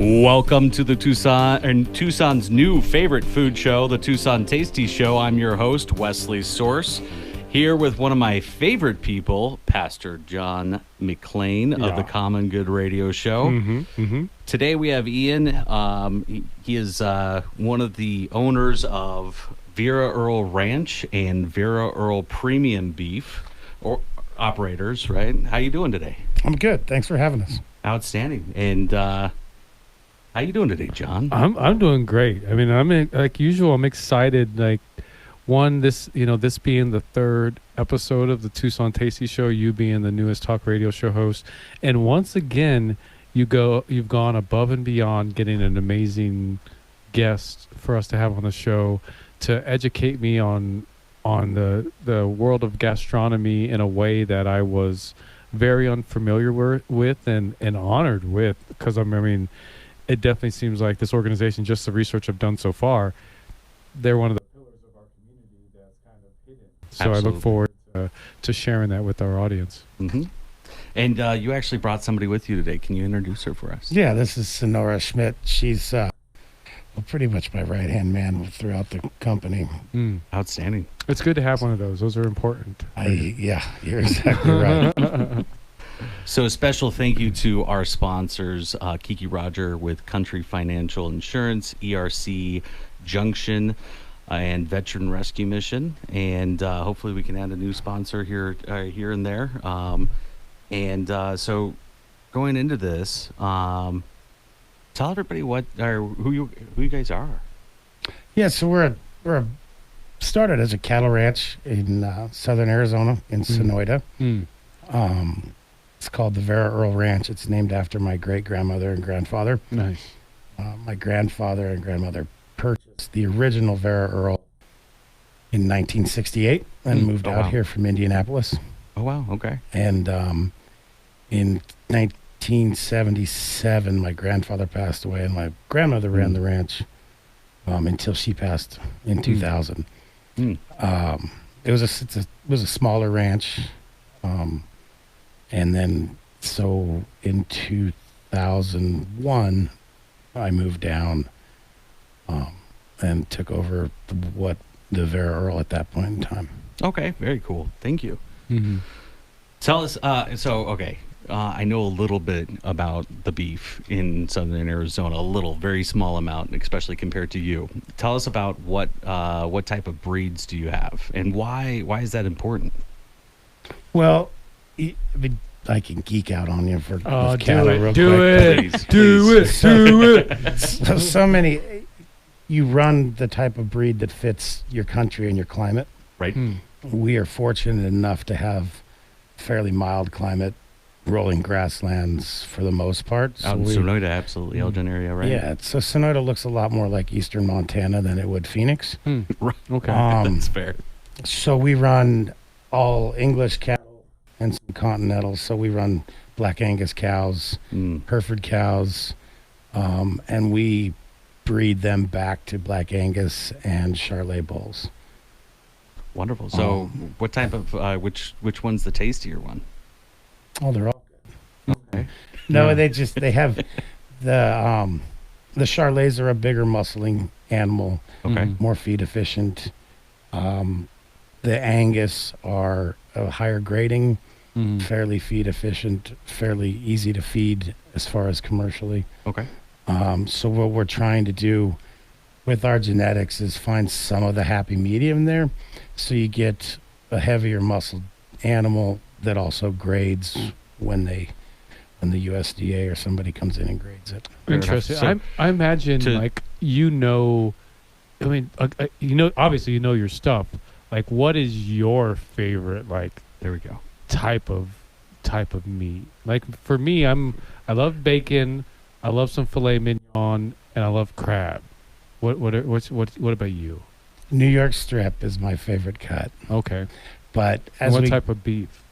Welcome to the Tucson's new favorite food show, the Tucson Tasty Show. I'm your host, Wesley Source, here with one of my favorite people, Pastor John McClain of the Common Good Radio Show. Today we have Ian. He is one of the owners of Vera Earl Ranch and Vera Earl Premium Beef, or operators, right? How you doing today? I'm good. Thanks for having us. Outstanding. And how you doing today, John? I'm doing great. I mean, like usual. I'm excited. Like this being the third episode of the Tucson Tasty Show, you being the newest talk radio show host, and once again, you've gone above and beyond, getting an amazing guest for us to have on the show to educate me on the world of gastronomy in a way that I was very unfamiliar with and honored with, because I mean, it definitely seems like this organization, just the research I've done so far, they're one of the pillars of our community that's kind of hidden. So Absolutely. I look forward to sharing that with our audience. Mm-hmm. And you actually brought somebody with you today. Can you introduce her for us? Yeah, this is Sonora Schmidt. She's pretty much my right-hand man throughout the company. Outstanding. It's good to have one of those. Those are important. Yeah, you're exactly right. So a special thank you to our sponsors, Kiki Roger with Country Financial Insurance, ERC Junction, and Veteran Rescue Mission. And hopefully we can add a new sponsor here and there. So going into this, tell everybody who you guys are. Yeah, so we're started as a cattle ranch in southern Arizona in Sonoyta. It's called the Vera Earl Ranch. It's named after my great-grandmother and grandfather. Nice. My grandfather and grandmother purchased the original Vera Earl in 1968 and moved out here from Indianapolis. Oh, wow. Okay. And in 1977, my grandfather passed away, and my grandmother ran the ranch until she passed in 2000. It was a smaller ranch. And then, so in 2001, I moved down and took over the Vera Earl at that point in time. Okay, very cool. Thank you. Tell us, I know a little bit about the beef in southern Arizona, very small amount, especially compared to you. Tell us about what type of breeds do you have, and why is that important? Well, I can geek out on you for do it. So many. You run the type of breed that fits your country and your climate. Right. We are fortunate enough to have fairly mild climate, rolling grasslands for the most part. Out in Sonoyta, absolutely, Elgin area, right? Yeah, so Sonoyta looks a lot more like eastern Montana than it would Phoenix. Right. Okay, that's fair. So we run all English cattle and some continentals. So we run Black Angus cows, Hereford cows, and we breed them back to Black Angus and Charolais bulls. Wonderful. So what type of, which one's the tastier one? Oh, they're all good. Okay. No, they have the Charolais are a bigger muscling animal, more feed efficient. The Angus are a higher grading, fairly feed efficient, fairly easy to feed as far as commercially. Okay. So what we're trying to do with our genetics is find some of the happy medium there, so you get a heavier muscled animal that also grades when the USDA or somebody comes in and grades it. Interesting. So I imagine obviously you know your stuff. Like, what is your favorite, there we go, type of meat? Like, for me, I love bacon, I love some filet mignon, and I love crab. What about you? New York strip is my favorite cut. Okay. But what type of beef?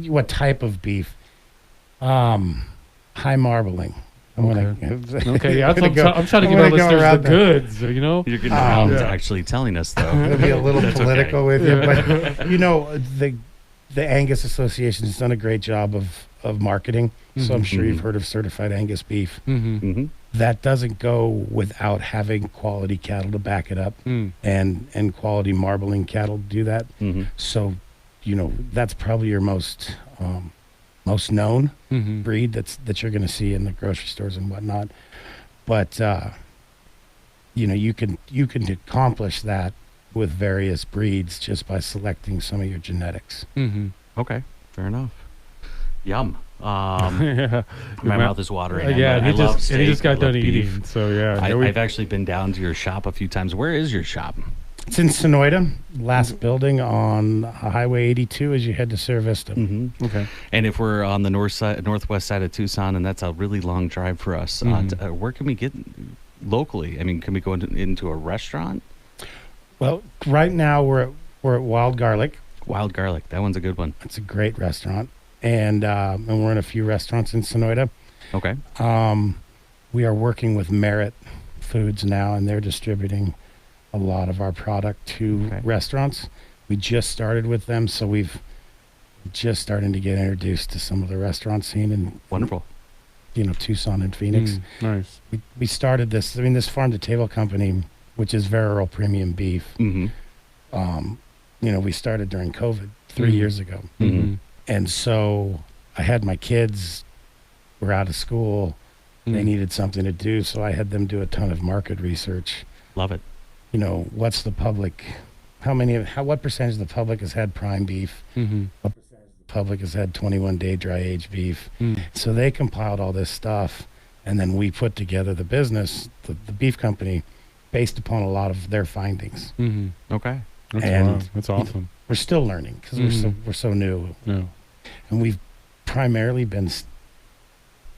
What type of beef? High marbling. Okay, yeah, I'm trying to give our listeners the goods, you know? You're getting around to actually telling us, though. I'm going to be a little political with you, but, the Angus Association has done a great job of marketing. So I'm sure you've heard of certified Angus beef. That doesn't go without having quality cattle to back it up, and quality marbling cattle to do that. So, that's probably your most known breed that you're going to see in the grocery stores and whatnot. But you can accomplish that with various breeds just by selecting some of your genetics. Okay, fair enough. Yum. Yeah. My mouth is watering. Yeah, I love steak, he just got done beef. eating. So yeah, I've actually been down to your shop a few times. Where is your shop? It's in Sonoyta, last building on Highway 82 as you head to Cerro Vista. Okay. And if we're on the northwest side of Tucson, and that's a really long drive for us, where can we get locally? I mean, can we go into a restaurant? Well, right now we're at Wild Garlic. Wild Garlic, that one's a good one. It's a great restaurant, and we're in a few restaurants in Sonoyta. Okay. We are working with Merit Foods now, and they're distributing a lot of our product to restaurants. We just started with them, so we've just starting to get introduced to some of the restaurant scene in Wonderful. Tucson and Phoenix. Nice. We started this. I mean, this farm to table company, which is Veral Premium Beef. We started during COVID 3 years ago, and so I had my kids were out of school. They needed something to do, so I had them do a ton of market research. Love it. What's the public? What percentage of the public has had prime beef? What percentage of the public has had 21-day dry aged beef? So they compiled all this stuff, and then we put together the business, the beef company, based upon a lot of their findings. Okay. That's awesome. We're still learning because we're so new. Yeah. And we've primarily been. Most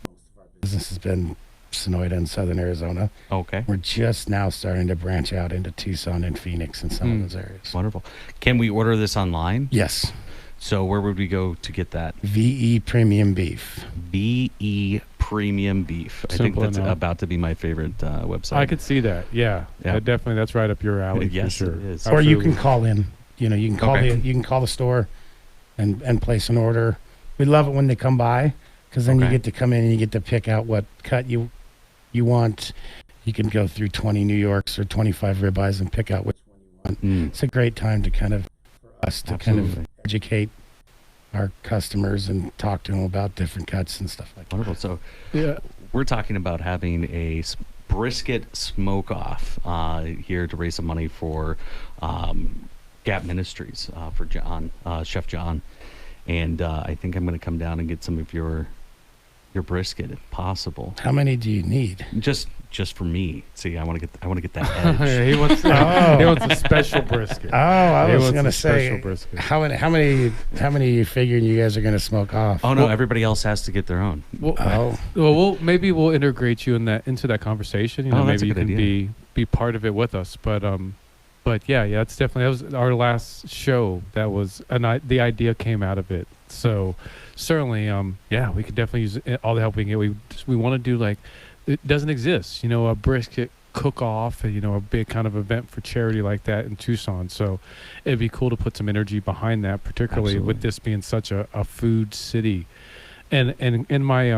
of our business has been Sonoyta and Southern Arizona. Okay. We're just now starting to branch out into Tucson and Phoenix and some of those areas. Wonderful. Can we order this online? Yes. So where would we go to get that? VE Premium Beef. VE Premium Beef. I think that's about to be my favorite website. I could see that. Yeah. Definitely. That's right up your alley. Yes, for sure. it is. Or you can call in. You can call you can call the store and place an order. We love it when they come by because then you get to come in and you get to pick out what cut you want. You can go through 20 New Yorks or 25 ribeyes and pick out which one you want. It's a great time to kind of educate our customers and talk to them about different cuts and stuff like that. Wonderful. So we're talking about having a brisket smoke-off here to raise some money for Gap Ministries for John, Chef John. And I think I'm going to come down and get some of your brisket if possible. How many do you need? Just for me. See, I want to get that edge. he wants a special brisket. Oh, I was going to say brisket. How many you figuring you guys are going to smoke off? Oh no, everybody else has to get their own. Well, maybe we'll integrate you into that conversation. Maybe you can be part of it with us. But yeah, it's definitely, that was our last show. That was the idea came out of it. So certainly, we could definitely use all the help we can get. We want to do it doesn't exist, a brisket cook-off, a big kind of event for charity like that in Tucson. So it'd be cool to put some energy behind that, particularly with this being such a food city. And in my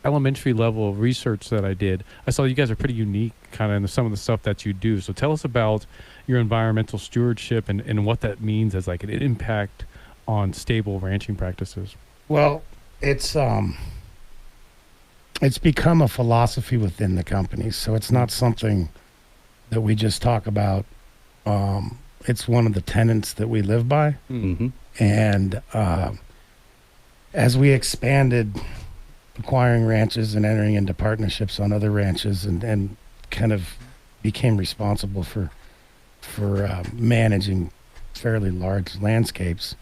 elementary level of research that I did, I saw you guys are pretty unique kind of in some of the stuff that you do. So tell us about your environmental stewardship and what that means as an impact on stable ranching practices. Well, it's become a philosophy within the company. So it's not something that we just talk about. It's one of the tenets that we live by. And as we expanded acquiring ranches and entering into partnerships on other ranches and kind of became responsible for managing fairly large landscapes.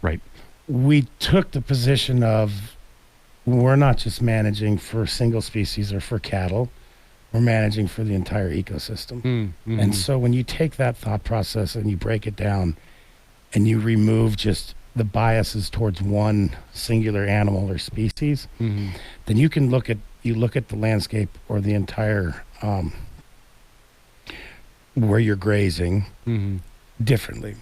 Right. We took the position of we're not just managing for single species or for cattle, we're managing for the entire ecosystem. And so when you take that thought process and you break it down and you remove just the biases towards one singular animal or species, then you can look at the landscape or the entire where you're grazing differently,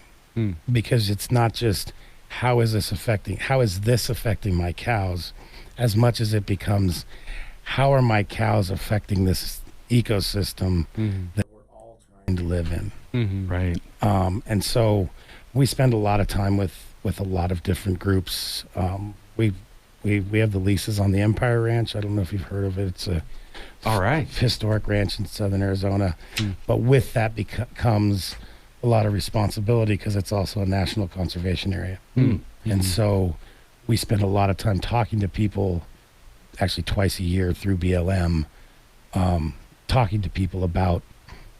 because it's not just how is this affecting my cows, as much as it becomes, how are my cows affecting this ecosystem that we're all trying to live in? Right. And so we spend a lot of time with a lot of different groups. We have the leases on the Empire Ranch. I don't know if you've heard of it. It's a All right. historic ranch in southern Arizona. But with that comes a lot of responsibility, because it's also a national conservation area. And so we spend a lot of time talking to people, actually twice a year through BLM, talking to people about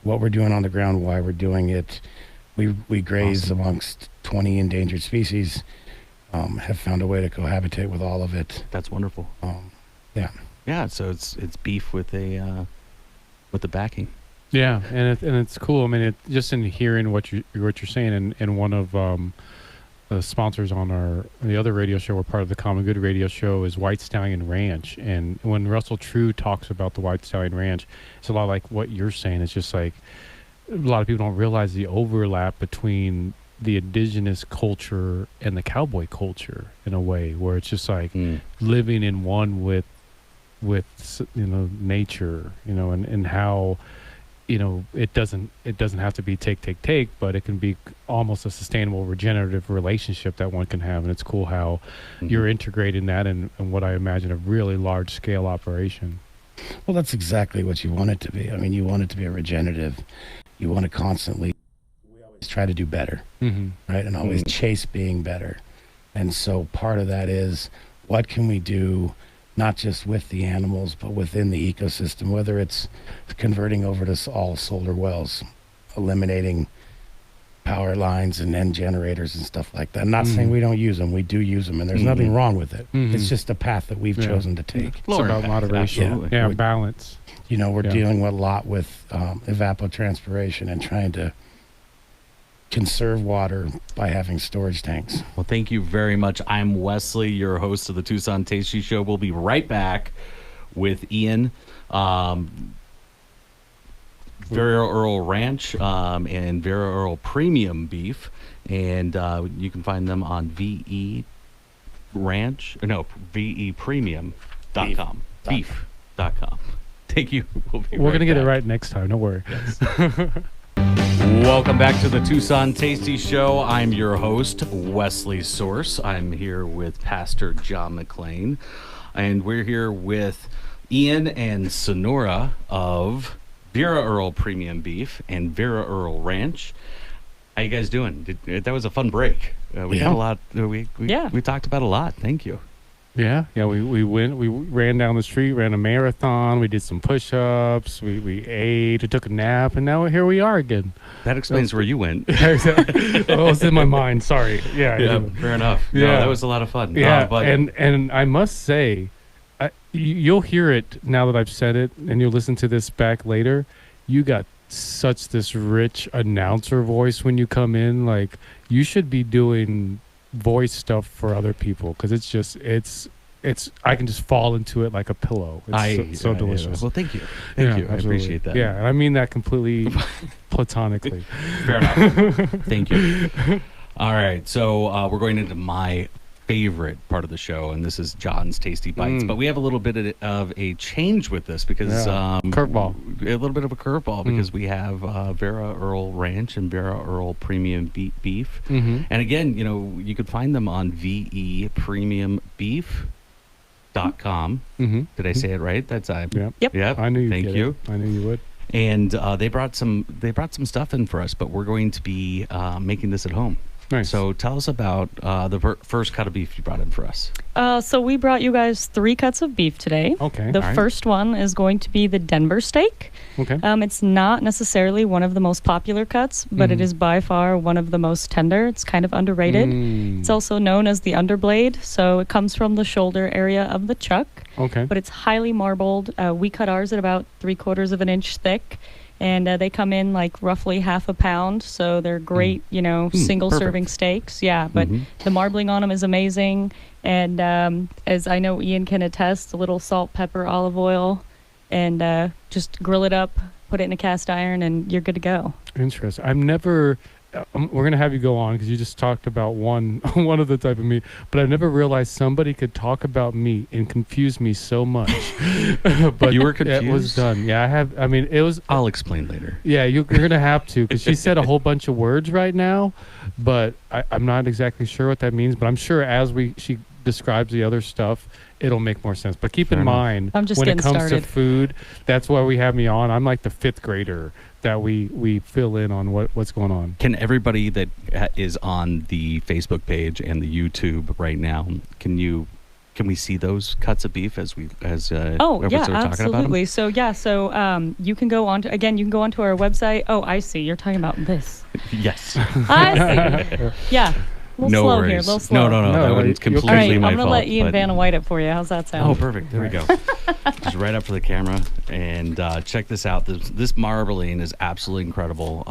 what we're doing on the ground, why we're doing it. We graze amongst 20 endangered species, have found a way to cohabitate with all of it. That's wonderful. Yeah. Yeah. So it's beef with the backing. Yeah, and it's cool. I mean, just in hearing what you're saying, and one of the sponsors on the other radio show, we're part of the Common Good radio show, is White Stallion Ranch. And when Russell True talks about the White Stallion Ranch, it's a lot like what you're saying. It's just like a lot of people don't realize the overlap between the indigenous culture and the cowboy culture, in a way where it's just like living in one with nature, and how. It doesn't have to be take, but it can be almost a sustainable, regenerative relationship that one can have. And it's cool how you're integrating that in what I imagine a really large scale operation. Well, that's exactly what you want it to be. I mean, you want it to be a regenerative. You want to constantly, we always try to do better, right? And always chase being better. And so part of that is, what can we do, not just with the animals, but within the ecosystem, whether it's converting over to all solar wells, eliminating power lines and end generators and stuff like that. I'm not saying we don't use them. We do use them, and there's nothing wrong with it. It's just a path that we've chosen to take. It's about moderation. Absolutely. Yeah, balance. We're dealing a lot with evapotranspiration and trying to conserve water by having storage tanks. Well, thank you very much. I'm Wesley, your host of the Tucson Tasty Show. We'll be right back with Ian, Vera Earl Ranch, and Vera Earl Premium Beef. And you can find them on VEPremium.com. Beef.com. Thank you. We're going to get it right next time. Don't worry. Yes. Welcome back to the Tucson Tasty Show. I'm your host, Wesley Source. I'm here with Pastor John McLean, and we're here with Ian and Sonora of Vera Earl Premium Beef and Vera Earl Ranch. How you guys doing? That was a fun break. We had a lot. We talked about a lot. Thank you. Yeah. We ran down the street, ran a marathon. We did some push-ups. We ate. We took a nap, and now here we are again. That explains where you went. Oh, it's in my mind. Sorry. Yeah. Fair enough. Yeah, no, that was a lot of fun. Yeah, and I must say, you'll hear it now that I've said it, and you'll listen to this back later. You got such this rich announcer voice when you come in. Like, you should be doing voice stuff for other people, because it's I can just fall into it like a pillow. It's so delicious. Well, thank you. Thank you. Absolutely. I appreciate that. Yeah, and I mean that completely platonically. Fair enough. Thank you. All right, so we're going into my favorite part of the show, and this is John's Tasty Bites. But we have a little bit of a change with this, because curveball, a little bit of a curveball, because we have Vera Earl Ranch and Vera Earl Premium Beef. And again, you could find them on VEPremiumBeef.com. Did I say it right? That's Yep. I knew you. Thank you. I knew you would. And they brought some stuff in for us, but we're going to be making this at home. Nice. So tell us about the first cut of beef you brought in for us. So we brought you guys 3 cuts of beef today. Okay. The first one is going to be the Denver steak. Okay. It's not necessarily one of the most popular cuts, but it is by far one of the most tender. It's kind of underrated. It's also known as the underblade, so it comes from the shoulder area of the chuck. Okay. But it's highly marbled. We cut ours at about 3/4 of an inch thick. And they come in like roughly half a pound, so they're great, single-serving steaks. Yeah, but the marbling on them is amazing. And as I know Ian can attest, a little salt, pepper, olive oil, and just grill it up, put it in a cast iron, and you're good to go. Interesting. I've never we're gonna have you go on because you just talked about one one of the type of meat, but I've never realized somebody could talk about meat and confuse me so much. But You were confused? It was done. Yeah, I have. I mean, it was. I'll explain later. Yeah, you're gonna have to because she said a whole bunch of words right now, but I'm not exactly sure what that means. But I'm sure as she describes the other stuff, it'll make more sense. But keep Fair in enough. mind, I'm just when it getting comes started. to food, that's why we have me on. I'm like the 5th grader that we fill in on what's going on. Can everybody that is on the Facebook page and the YouTube right now, can we see those cuts of beef as we Oh yeah, talking about them? absolutely. So you can go on to our website. Oh, I see. You're talking about this. Yes. I see. Yeah. A little No slow worries. here. A little slow. No, No, that you're wasn't completely All right, my I'm gonna fault. let Ian but- Vanna White it for you. How's that sound? Oh, perfect. There we go. Just right up for the camera. And check this out. This marbling is absolutely incredible.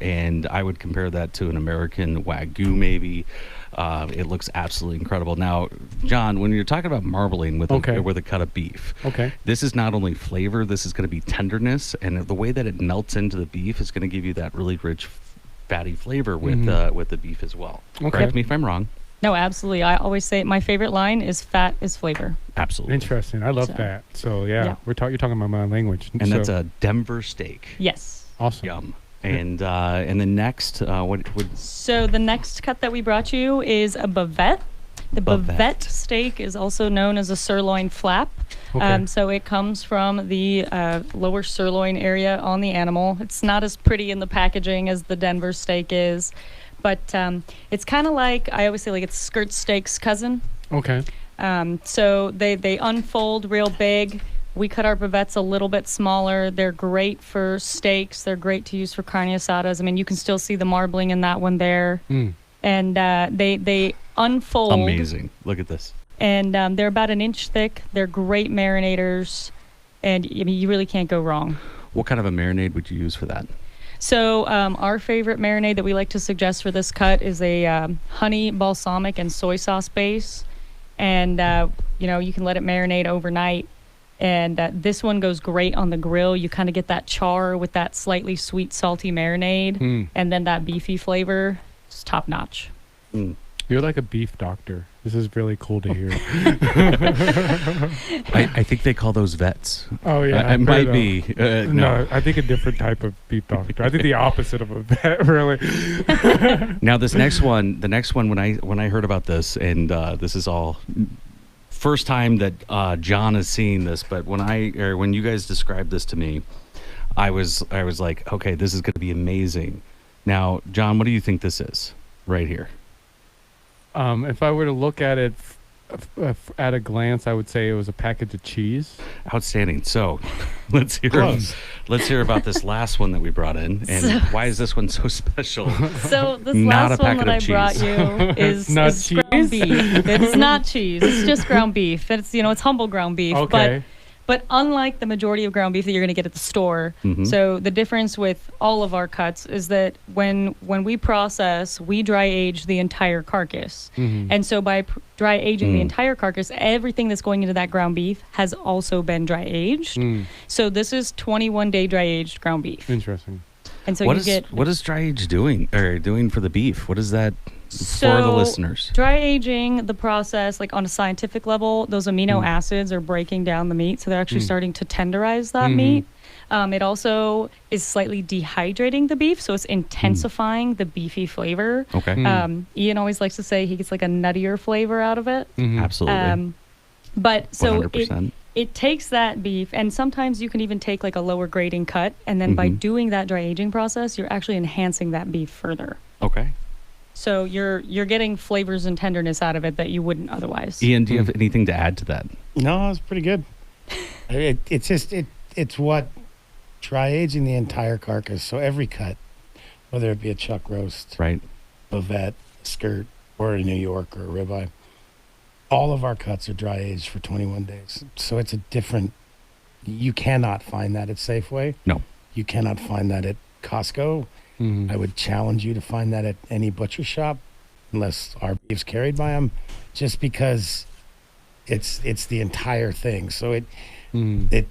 And I would compare that to an American Wagyu maybe. It looks absolutely incredible. Now, John, when you're talking about marbling with a cut of beef, Okay. this is not only flavor, this is going to be tenderness. And the way that it melts into the beef is going to give you that really rich, fatty flavor with the beef as well. Okay. Correct me if I'm wrong. No, absolutely. I always say my favorite line is "Fat is flavor." Absolutely. Interesting. I love So- that. So yeah, Yeah. you're talking about my language. And so, that's a Denver steak. Yes. awesome. Yum. And then next, what would So the next cut that we brought you is a bavette. The bavette steak is also known as a sirloin flap. Okay. So it comes from the lower sirloin area on the animal. It's not as pretty in the packaging as the Denver steak is, but it's kind of like, I always say, like it's skirt steak's cousin. Okay. So they unfold real big. We cut our bavettes a little bit smaller. They're great for steaks. They're great to use for carne asadas. I mean, you can still see the marbling in that one there. Mm. And they unfold. amazing. Look at this. And they're about an inch thick. They're great marinators. And I mean, you really can't go wrong. What kind of a marinade would you use for that? So our favorite marinade that we like to suggest for this cut is a honey, balsamic, and soy sauce base. And, you can let it marinate overnight. And this one goes great on the grill. You kind of get that char with that slightly sweet, salty marinade. Mm. And then that beefy flavor. It's top notch. Mm. You're like a beef doctor. This is really cool to hear. I think they call those vets. Oh yeah, I might be. No, I think a different type of beef doctor. I think the opposite of a vet, really. Now the next one, when I heard about this, and this is all first time that John is seeing this, but when you guys described this to me, I was like, okay, this is going to be amazing. Now, John, what do you think this is right here? If I were to look at it at a glance, I would say it was a package of cheese. Outstanding. So let's hear about this last one that we brought in, and why is this one so special? So this Not last a one packet that of I brought cheese. you is, Not is ground cheese? beef. It's not cheese. It's just ground beef. It's it's humble ground beef. Okay. But unlike the majority of ground beef that you're going to get at the store, so the difference with all of our cuts is that when we process, we dry age the entire carcass. And so by dry aging the entire carcass, everything that's going into that ground beef has also been dry aged. So this is 21-day dry aged ground beef. Interesting. And so what you is dry age doing for the beef? What is that for the So, listeners? Dry aging, the process, like on a scientific level, those amino acids are breaking down the meat, so they're actually starting to tenderize that meat. It also is slightly dehydrating the beef, so it's intensifying the beefy flavor. Okay. Ian always likes to say he gets like a nuttier flavor out of it. Absolutely. But so 100%. it takes that beef, and sometimes you can even take like a lower grading cut, and then by doing that dry aging process, you're actually enhancing that beef further. Okay. So you're getting flavors and tenderness out of it that you wouldn't otherwise. Ian, do you have anything to add to that? No, it's pretty good. It's what dry aging the entire carcass. So every cut, whether it be a chuck roast, Right. bavette, skirt, or a New York or a ribeye, all of our cuts are dry aged for 21 days. So it's a different. You cannot find that at Safeway. No. You cannot find that at Costco. I would challenge you to find that at any butcher shop, unless our beef's carried by them, just because it's the entire thing. So the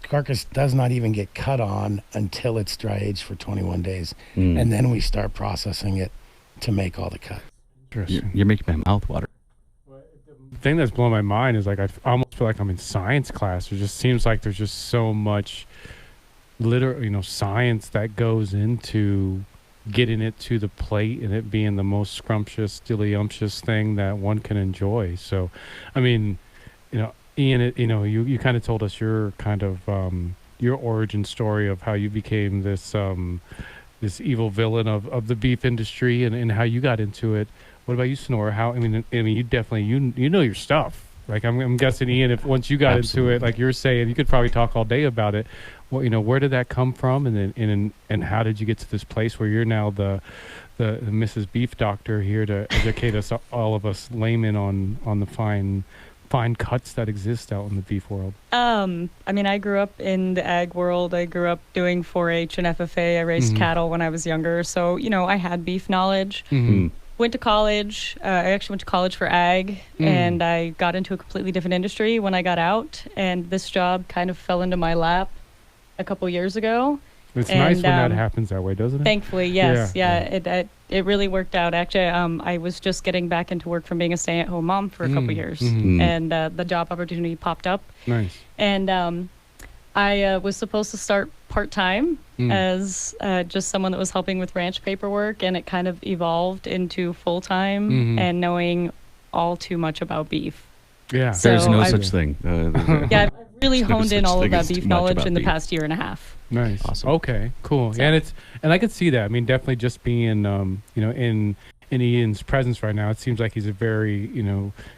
carcass does not even get cut on until it's dry aged for 21 days. And then we start processing it to make all the cuts. You're making my mouth water. The thing that's blowing my mind is like I almost feel like I'm in science class. It just seems like there's just so much science that goes into getting it to the plate and it being the most scrumptious, delicious thing that one can enjoy. So, I mean, Ian, you kind of told us your kind of your origin story of how you became this this evil villain of the beef industry and how you got into it. What about you, Sonora? How? I mean, you definitely you know your stuff. Like I'm guessing, Ian, if once you got into it, like you're saying, you could probably talk all day about it. Well, where did that come from, and how did you get to this place where you're now the Mrs. Beef Doctor here to educate us, all of us laymen, on the fine cuts that exist out in the beef world? I mean, I grew up in the ag world. I grew up doing 4-H and FFA. I raised cattle when I was younger, so I had beef knowledge. Went to college. I actually went to college for ag, and I got into a completely different industry when I got out. And this job kind of fell into my lap a couple years ago. It's nice when that happens that way, doesn't it? Thankfully, yes. It really worked out. Actually, I was just getting back into work from being a stay-at-home mom for a couple years, and the job opportunity popped up. Nice. And I was supposed to start part-time as just someone that was helping with ranch paperwork, and it kind of evolved into full-time and knowing all too much about beef. Yeah. So there's no such thing. I've really honed in all of that beef knowledge in the past year and a half. Nice. Awesome. Okay, cool. So, and I could see that. I mean, definitely just being in Ian's presence right now, it seems like he's a very,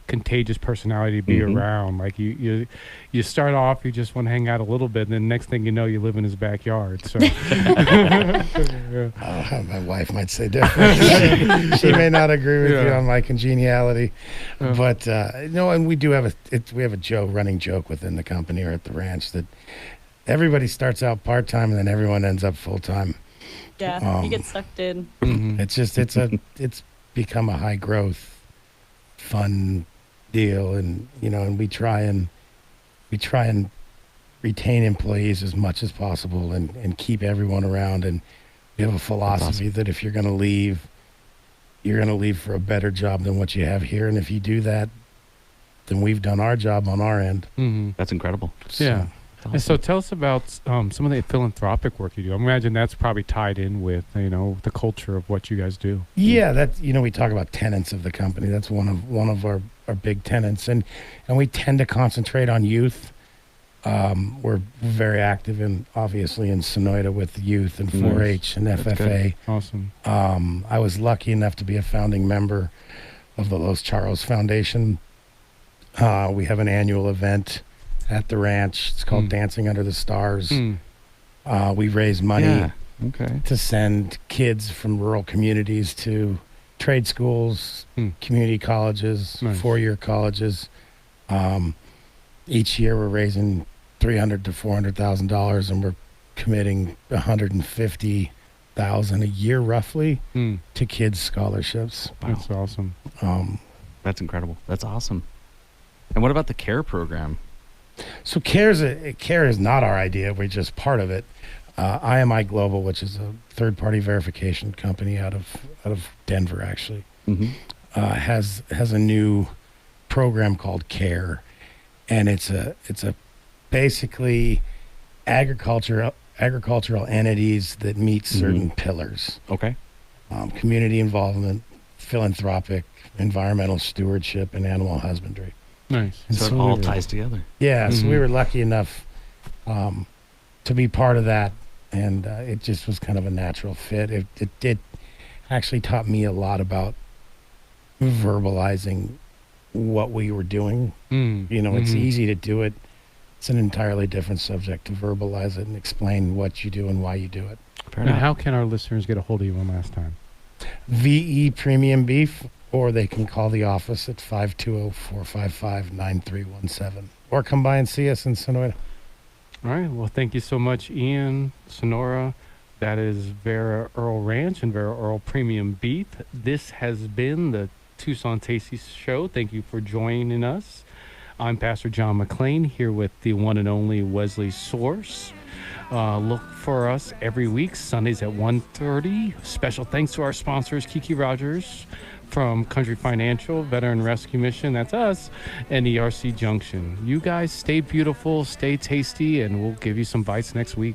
contagious personality to be around. Like you start off, you just want to hang out a little bit, and then next thing you know, you live in his backyard. So my wife might say different. She may not agree with you on my congeniality, but and we do have a running joke within the company or at the ranch that everybody starts out part-time and then everyone ends up full-time. Yeah, you get sucked in. It's become a high growth, fun deal, and and we try and retain employees as much as possible and keep everyone around. And we have a philosophy that if you're going to leave, you're going to leave for a better job than what you have here. And if you do that, then we've done our job on our end. That's incredible. Yeah. Awesome. And so tell us about some of the philanthropic work you do. I imagine that's probably tied in with, the culture of what you guys do. Yeah, that's, we talk about tenets of the company. That's one of our big tenets. And we tend to concentrate on youth. We're very active obviously in Sonoyta with youth and 4-H and FFA. Awesome. I was lucky enough to be a founding member of the Los Charros Foundation. We have an annual event at the ranch. It's called Dancing Under the Stars. We raise money to send kids from rural communities to trade schools, community colleges, 4-year colleges. Each year we're raising $300,000 to $400,000, and we're committing $150,000 a year roughly to kids' scholarships. Wow. That's awesome. That's incredible. That's awesome. And what about the CARE program? So CARE is not our idea. We're just part of it. IMI Global, which is a third-party verification company out of Denver, actually, has a new program called CARE, and it's a basically agricultural entities that meet certain pillars. Okay. Community involvement, philanthropic, environmental stewardship, and animal husbandry. Nice. So it all ties together. Yeah, so we were lucky enough to be part of that, and it just was kind of a natural fit. It actually taught me a lot about verbalizing what we were doing. It's easy to do it. It's an entirely different subject to verbalize it and explain what you do and why you do it. Fair enough. How can our listeners get a hold of you one last time? VE Premium Beef, or they can call the office at 520-455-9317, or come by and see us in Sonoyta. All right. Well, thank you so much, Ian, Sonora. That is Vera Earl Ranch and Vera Earl Premium Beef. This has been the Tucson Tasty Show. Thank you for joining us. I'm Pastor John McLean here with the one and only Wesley Source. Look for us every week, Sundays at 1:30. Special thanks to our sponsors, Kiki Rogers from Country Financial, Veteran Rescue Mission, that's us, and ERC Junction. You guys stay beautiful, stay tasty, and we'll give you some bites next week.